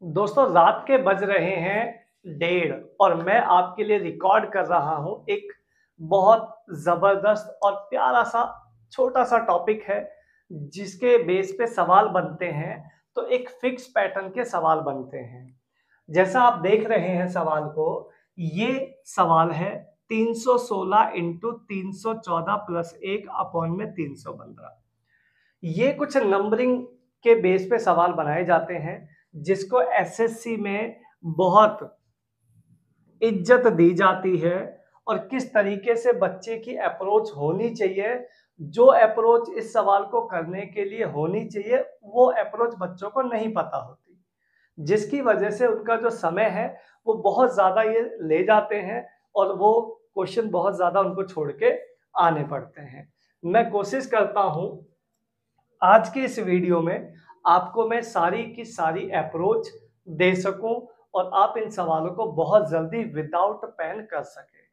दोस्तों रात के बज रहे हैं 1:30 और मैं आपके लिए रिकॉर्ड कर रहा हूं एक बहुत जबरदस्त और प्यारा सा छोटा सा टॉपिक है जिसके बेस पे सवाल बनते हैं। तो एक फिक्स पैटर्न के सवाल बनते हैं। जैसा आप देख रहे हैं सवाल को, ये सवाल है 316 इंटू 314 प्लस 1 अपॉन में 315। ये कुछ नंबरिंग के बेस पे सवाल बनाए जाते हैं जिसको एसएससी में बहुत इज्जत दी जाती है और किस तरीके से बच्चे की अप्रोच होनी चाहिए। जो अप्रोच इस सवाल को करने के लिए होनी चाहिए वो अप्रोच बच्चों को नहीं पता होती, जिसकी वजह से उनका जो समय है वो बहुत ज्यादा ये ले जाते हैं और वो क्वेश्चन बहुत ज्यादा उनको छोड़ के आने पड़ते हैं। मैं कोशिश करता हूं आज की इस वीडियो में आपको मैं सारी की सारी अप्रोच दे सकूं और आप इन सवालों को बहुत जल्दी विदाउट पेन कर सके।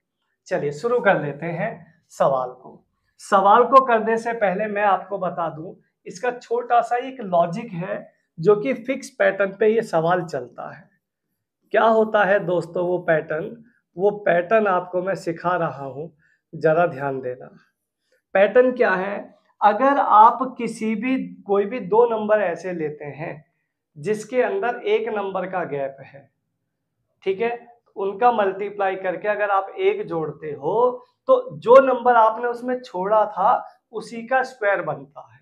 चलिए शुरू कर लेते हैं सवाल को। सवाल को करने से पहले मैं आपको बता दूं, इसका छोटा सा एक लॉजिक है जो कि फिक्स पैटर्न पे ये सवाल चलता है। क्या होता है दोस्तों वो पैटर्न आपको मैं सिखा रहा हूं, जरा ध्यान देना। पैटर्न क्या है? अगर आप किसी भी कोई भी दो नंबर ऐसे लेते हैं जिसके अंदर एक नंबर का गैप है, ठीक है, उनका मल्टीप्लाई करके अगर आप एक जोड़ते हो तो जो नंबर आपने उसमें छोड़ा था उसी का स्क्वायर बनता है।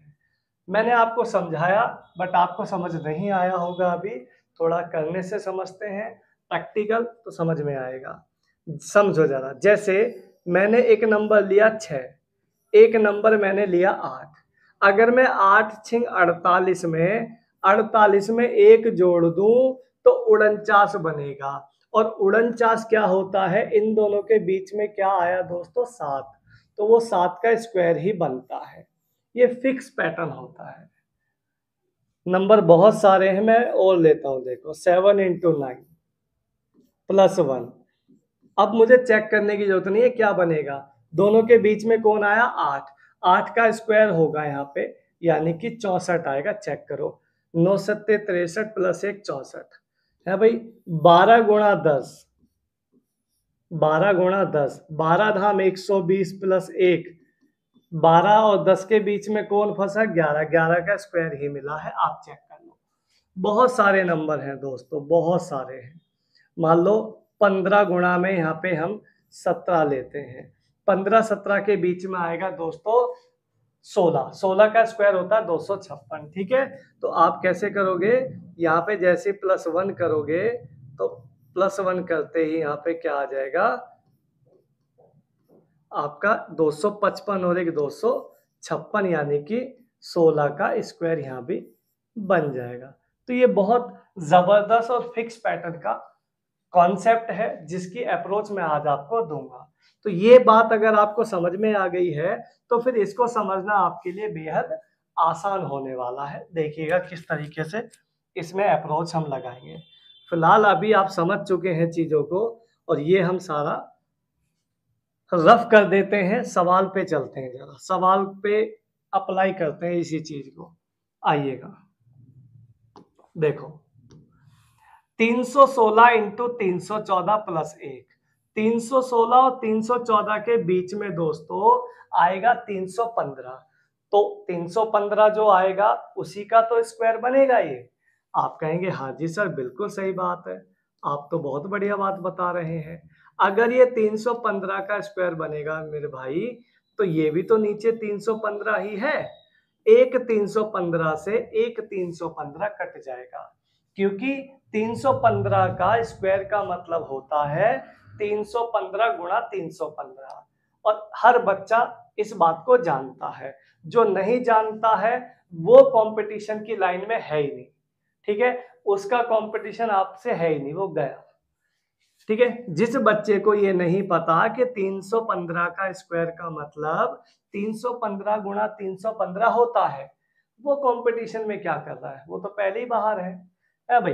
मैंने आपको समझाया बट आपको समझ नहीं आया होगा अभी। थोड़ा करने से समझते हैं, प्रैक्टिकल तो समझ में आएगा। समझो जरा, जैसे मैंने एक नंबर लिया 6, एक नंबर मैंने लिया 8। अगर मैं 8 छिंग 48 में 48 में एक जोड़ दूं तो 49 बनेगा। और 49 क्या होता है, इन दोनों के बीच में क्या आया दोस्तों, 7। तो वो 7 का स्क्वायर ही बनता है। ये फिक्स पैटर्न होता है। नंबर बहुत सारे हैं, मैं और लेता हूं। देखो 7 इंटू 9 प्लस 1। अब मुझे चेक करने की जरूरत नहीं है क्या बनेगा, दोनों के बीच में कौन आया, 8। 8 का स्क्वायर होगा यहाँ पे, यानी कि 64 आएगा। चेक करो, 9 सत्ते 63 प्लस 1 64 है भाई। 12 गुणा 10, 12 गुणा 10, 12 धाम 120 प्लस 1। 12 और 10 के बीच में कौन फंसा, 11। 11 का स्क्वायर ही मिला है, आप चेक कर लो। बहुत सारे नंबर हैं दोस्तों, बहुत सारे हैं। मान लो 15 गुणा में यहाँ पे हम 17 लेते हैं। 15 17 के बीच में आएगा दोस्तों 16। 16 का स्क्वायर होता है 256, ठीक है। तो आप कैसे करोगे, यहाँ पे जैसे +1 करोगे तो +1 करते ही यहाँ पे क्या आ जाएगा आपका 255 और एक 256, यानी कि 16 का स्क्वायर यहाँ भी बन जाएगा। तो ये बहुत जबरदस्त और फिक्स पैटर्न का कॉन्सेप्ट है जिसकी अप्रोच मैं आज आपको दूंगा। तो ये बात अगर आपको समझ में आ गई है तो फिर इसको समझना आपके लिए बेहद आसान होने वाला है। देखिएगा किस तरीके से इसमें अप्रोच हम लगाएंगे। फिलहाल अभी आप समझ चुके हैं चीजों को और ये हम सारा रफ कर देते हैं। सवाल पे चलते हैं, जरा सवाल पे अप्लाई करते हैं इसी चीज को। आइएगा, देखो 316 इंटू 314 प्लस 1। 316 और 314 के बीच में दोस्तों आएगा 315। तो 315 जो आएगा उसी का तो स्क्वायर बनेगा ये। आप कहेंगे हाँ जी सर बिल्कुल सही बात है, आप तो बहुत बढ़िया बात बता रहे हैं। अगर ये 315 का स्क्वायर बनेगा मेरे भाई, तो ये भी तो नीचे 315 ही है। एक 315 से एक 315 कट जाएगा, क्योंकि 315 का स्क्वायर का मतलब होता है 315 गुणा 315। और हर बच्चा इस बात को जानता है, जो नहीं जानता है वो कंपटीशन की लाइन में है ही नहीं, ठीक है, उसका कंपटीशन आपसे है ही नहीं, वो गया। ठीक है, जिस बच्चे को ये नहीं पता कि 315 का स्क्वायर का मतलब 315 गुणा 315 होता है, वो कंपटीशन में क्या कर रहा है, वो तो पहले ही बाहर है भाई।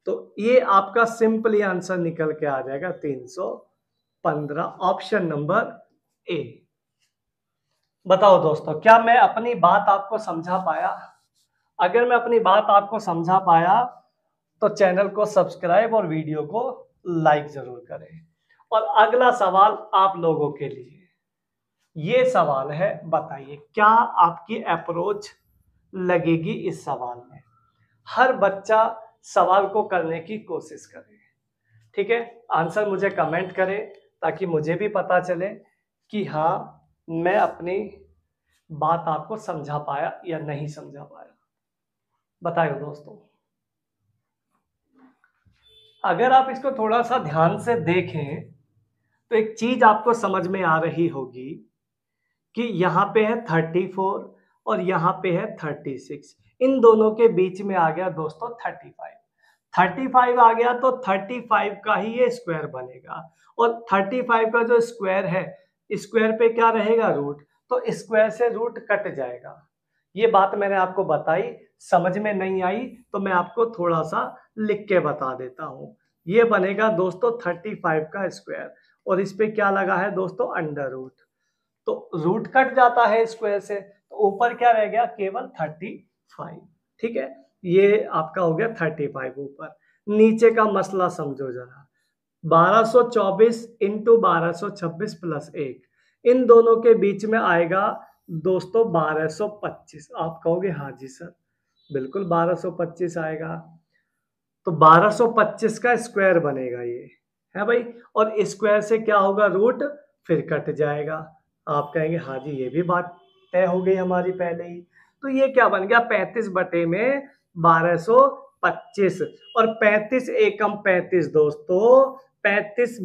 तो ये आपका सिंपली आंसर निकल के आ जाएगा 315, ऑप्शन नंबर ए। बताओ दोस्तों, क्या मैं अपनी बात आपको समझा पाया? अगर मैं अपनी बात आपको समझा पाया तो चैनल को सब्सक्राइब और वीडियो को लाइक जरूर करें। और अगला सवाल आप लोगों के लिए ये सवाल है, बताइए क्या आपकी अप्रोच लगेगी इस सवाल में। हर बच्चा सवाल को करने की कोशिश करे, ठीक है। आंसर मुझे कमेंट करें ताकि मुझे भी पता चले कि हाँ मैं अपनी बात आपको समझा पाया या नहीं समझा पाया। बताइए दोस्तों। अगर आप इसको थोड़ा सा ध्यान से देखें तो एक चीज आपको समझ में आ रही होगी कि यहाँ पे है 34 और यहाँ पे है 36। इन दोनों के बीच में आ गया दोस्तों 35। 35 आ गया तो 35 का ही ये स्क्वायर बनेगा, और 35 का जो स्क्वायर है, स्क्वायर पे क्या रहेगा, रूट, तो स्क्वायर से रूट कट जाएगा। ये बात मैंने आपको बताई, समझ में नहीं आई तो मैं आपको थोड़ा सा लिख के बता देता हूँ। ये बनेगा दोस्तों 35 का स्क्वायर, और इस पे क्या लगा है दोस्तों, अंडर रूट, तो रूट कट जाता है स्क्वायर से, तो ऊपर क्या रह गया, केवल 35। ठीक है, ये आपका हो गया 35 ऊपर। नीचे का मसला समझो जरा, 1224 इंटू 1226 प्लस 1, इन दोनों के बीच में आएगा दोस्तों 1225। आप कहोगे हाँ जी सर बिल्कुल 1225 आएगा, तो 1225 का स्क्वायर बनेगा ये, है भाई। और स्क्वायर से क्या होगा, रूट, फिर कट जाएगा। आप कहेंगे हाँ जी ये भी बात तय हो गई हमारी पहले ही। तो ये क्या बन गया, 35 बटे में 1225, और 35 एकम 35 दोस्तों, 35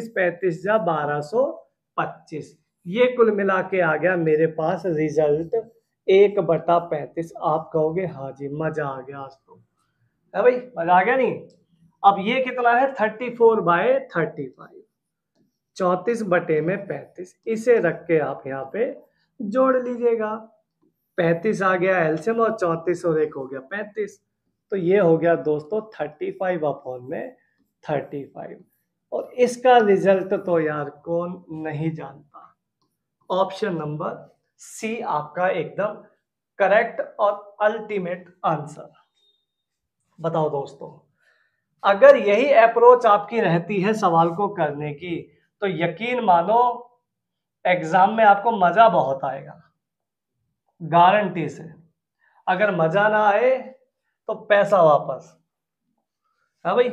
35 जा 1225, ये कुल मिला के आ गया मेरे पास रिजल्ट 1/35। आप कहोगे हाँ जी मजा आ गया आज तो, है भाई, मजा आ गया नहीं। अब ये कितना है, 34/35, 34 बटे में 35, इसे रख के आप यहाँ पे जोड़ लीजिएगा। 35 आ गया एलसीएम, और 34 और 1 हो गया 35, तो ये हो गया दोस्तों 35/35। और इसका रिजल्ट तो यार कौन नहीं जानता। ऑप्शन नंबर सी आपका एकदम करेक्ट और अल्टीमेट आंसर। बताओ दोस्तों, अगर यही अप्रोच आपकी रहती है सवाल को करने की, तो यकीन मानो एग्जाम में आपको मजा बहुत आएगा, गारंटी से। अगर मजा ना आए तो पैसा वापस, है भाई,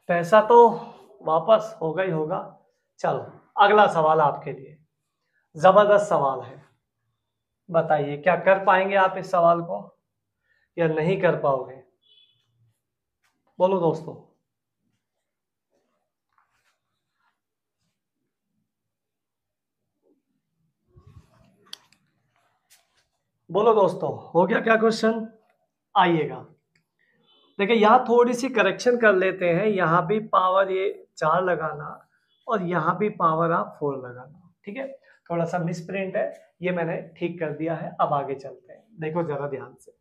पैसा तो वापस होगा ही होगा। चलो अगला सवाल आपके लिए जबरदस्त सवाल है, बताइए क्या कर पाएंगे आप इस सवाल को या नहीं कर पाओगे, बोलो दोस्तों। बोलो दोस्तों, हो गया क्या क्वेश्चन, आइएगा। देखिए यहाँ थोड़ी सी करेक्शन कर लेते हैं, यहाँ भी पावर ये 4 लगाना, और यहाँ भी पावर आप 4 लगाना, ठीक है। थोड़ा सा मिस प्रिंट है, ये मैंने ठीक कर दिया है। अब आगे चलते हैं, देखो जरा ध्यान से।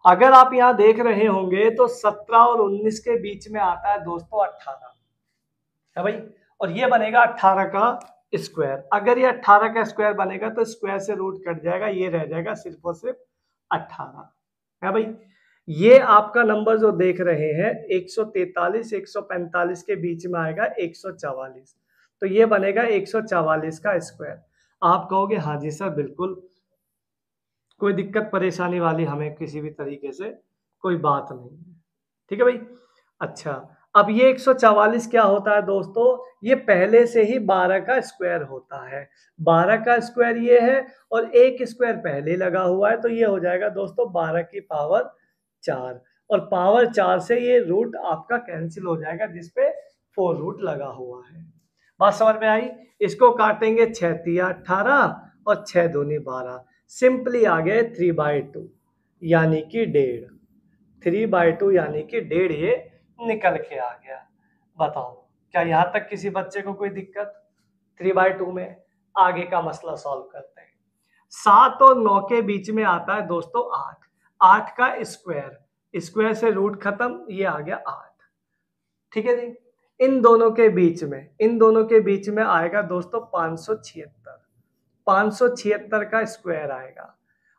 अगर आप यहाँ देख रहे होंगे तो 17 और 19 के बीच में आता है दोस्तों 18, है भाई, और ये बनेगा 18 का स्क्वायर। अगर ये 18 का स्क्वायर बनेगा तो स्क्वायर से रूट कट जाएगा, ये रह जाएगा सिर्फ और सिर्फ 18, है भाई। ये आपका नंबर जो देख रहे हैं 143 145 के बीच में आएगा 144, तो ये बनेगा 144 का स्क्वायर। आप कहोगे हाँ जी सर बिल्कुल, कोई दिक्कत परेशानी वाली हमें किसी भी तरीके से कोई बात नहीं है, ठीक है भाई। अच्छा, अब ये 144 क्या होता है दोस्तों, ये पहले से ही 12 का स्क्वायर होता है। 12 का स्क्वायर ये है, और एक स्क्वायर पहले लगा हुआ है, तो ये हो जाएगा दोस्तों 12 की पावर 4, और पावर 4 से ये रूट आपका कैंसिल हो जाएगा जिसपे 4 रूट लगा हुआ है। बात समझ में आई। इसको काटेंगे 6 तिया 18 और 6 दूनी 12, सिंपली आ गए 3/2 यानी कि 1.5, 3/2 यानी कि 1.5 ये निकल के आ गया। बताओ क्या यहाँ तक किसी बच्चे को कोई दिक्कत, 3/2 में। आगे का मसला सॉल्व करते हैं। 7 और 9 के बीच में आता है दोस्तों 8, 8 का स्क्वायर, स्क्वायर से रूट खत्म, ये आ गया 8, ठीक है जी। इन दोनों के बीच में, इन दोनों के बीच में आएगा दोस्तों 576, 576 का स्क्वायर आएगा,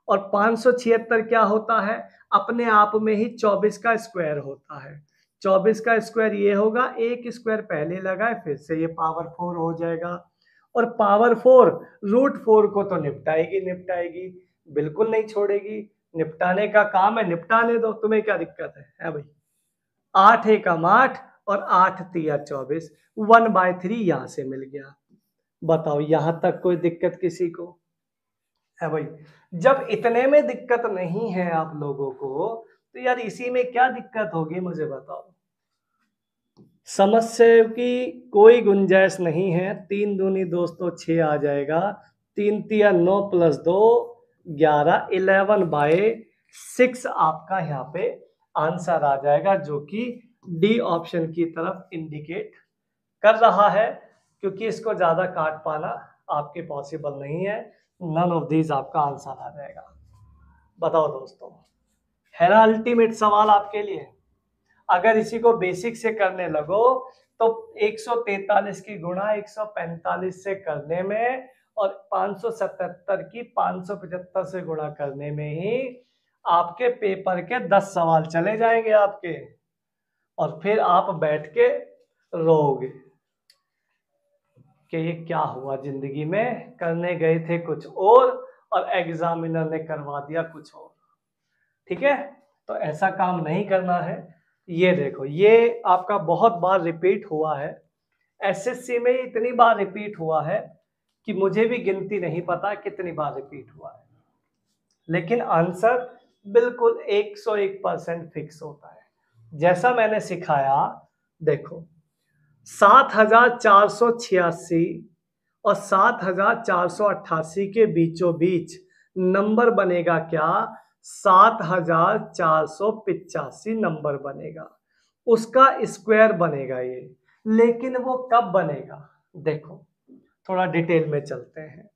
और 576 क्या होता है, अपने आप में ही 24 का स्क्वायर होता है। 24 का स्क्वायर ये होगा, एक स्क्वायर पहले लगाए फिर से ये पावर 4 हो जाएगा। और पावर 4 √4 को तो निपटाएगी, बिल्कुल नहीं छोड़ेगी। निपटाने का काम है, निपटाने दो, तुम्हें क्या दिक्कत है भाई। 8 एकम 8 और 8 तिया 24, 1/3 यहां से मिल गया। बताओ यहां तक कोई दिक्कत किसी को है भाई। जब इतने में दिक्कत नहीं है आप लोगों को, तो यार इसी में क्या दिक्कत होगी मुझे बताओ। समस्या की कोई गुंजाइश नहीं है। 3 दूनी दोस्तों 6 आ जाएगा, 3 तिया 9 + 2 11, 11/6 आपका यहाँ पे आंसर आ जाएगा, जो कि डी ऑप्शन की तरफ इंडिकेट कर रहा है, क्योंकि इसको ज्यादा काट पाना आपके पॉसिबल नहीं है। नन ऑफ दीज आपका आंसर आ जाएगा। बताओ दोस्तों, है ना अल्टीमेट सवाल आपके लिए। अगर इसी को बेसिक से करने लगो तो 143 की गुणा 145 से करने में और 577 की 575 से गुणा करने में ही आपके पेपर के 10 सवाल चले जाएंगे आपके, और फिर आप बैठ के रोओगे कि ये क्या हुआ जिंदगी में, करने गए थे कुछ और एग्जामिनर ने करवा दिया कुछ और। ठीक है, तो ऐसा काम नहीं करना है। ये देखो, ये आपका बहुत बार रिपीट हुआ है, एसएससी में इतनी बार रिपीट हुआ है कि मुझे भी गिनती नहीं पता कितनी बार रिपीट हुआ है, लेकिन आंसर बिल्कुल 101% फिक्स होता है। जैसा मैंने सिखाया, देखो 7486 और 7488 के बीचों बीच नंबर बनेगा क्या, 7485 नंबर बनेगा, उसका स्क्वायर बनेगा ये। लेकिन वो कब बनेगा, देखो थोड़ा डिटेल में चलते हैं।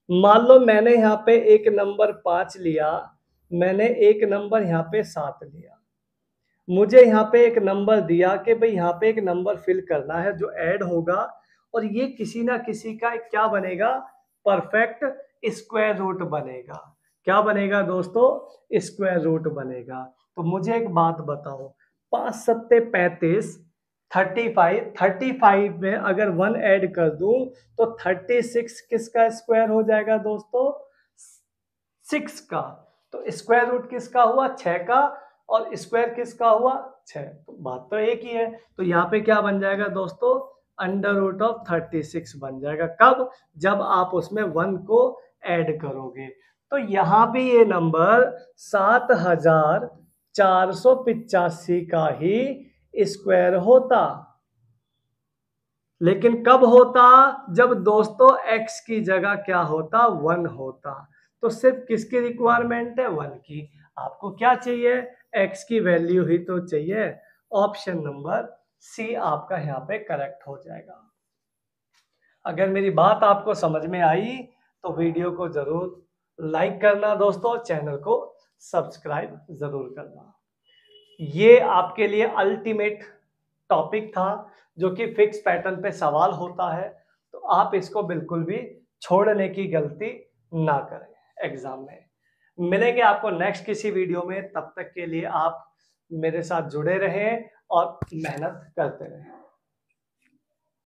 मान लो मैंने यहाँ पे एक नंबर 5 लिया, मैंने एक नंबर यहाँ पे 7 लिया, मुझे यहाँ पे एक नंबर दिया कि भाई यहाँ पे एक नंबर फिल करना है जो ऐड होगा, और ये किसी ना किसी का क्या बनेगा, परफेक्ट स्क्वायर रूट बनेगा। क्या बनेगा दोस्तों, स्क्वायर रूट बनेगा। तो मुझे एक बात बताओ, 5 सत्ते 35, 35 में अगर 1 ऐड कर दूं तो 36 किसका स्क्वायर हो जाएगा दोस्तों, 6 का। तो स्क्वायर रूट किसका हुआ, 6 का, और स्क्वायर किसका हुआ, 6। तो बात तो एक ही है। तो यहाँ पे क्या बन जाएगा दोस्तों, √36 बन जाएगा। कब, जब आप उसमें 1 को ऐड करोगे। तो यहाँ भी ये नंबर 7485 का ही स्क्वायर होता, लेकिन कब होता, जब दोस्तों x की जगह क्या होता, 1 होता। तो सिर्फ किसकी रिक्वायरमेंट है, 1 की। आपको क्या चाहिए, x की वैल्यू ही तो चाहिए। ऑप्शन नंबर सी आपका यहाँ पे करेक्ट हो जाएगा। अगर मेरी बात आपको समझ में आई तो वीडियो को जरूर लाइक करना दोस्तों, चैनल को सब्सक्राइब जरूर करना। ये आपके लिए अल्टीमेट टॉपिक था, जो कि फिक्स पैटर्न पे सवाल होता है। तो आप इसको बिल्कुल भी छोड़ने की गलती ना करें एग्जाम में। मिलेंगे आपको नेक्स्ट किसी वीडियो में, तब तक के लिए आप मेरे साथ जुड़े रहें और मेहनत करते रहें।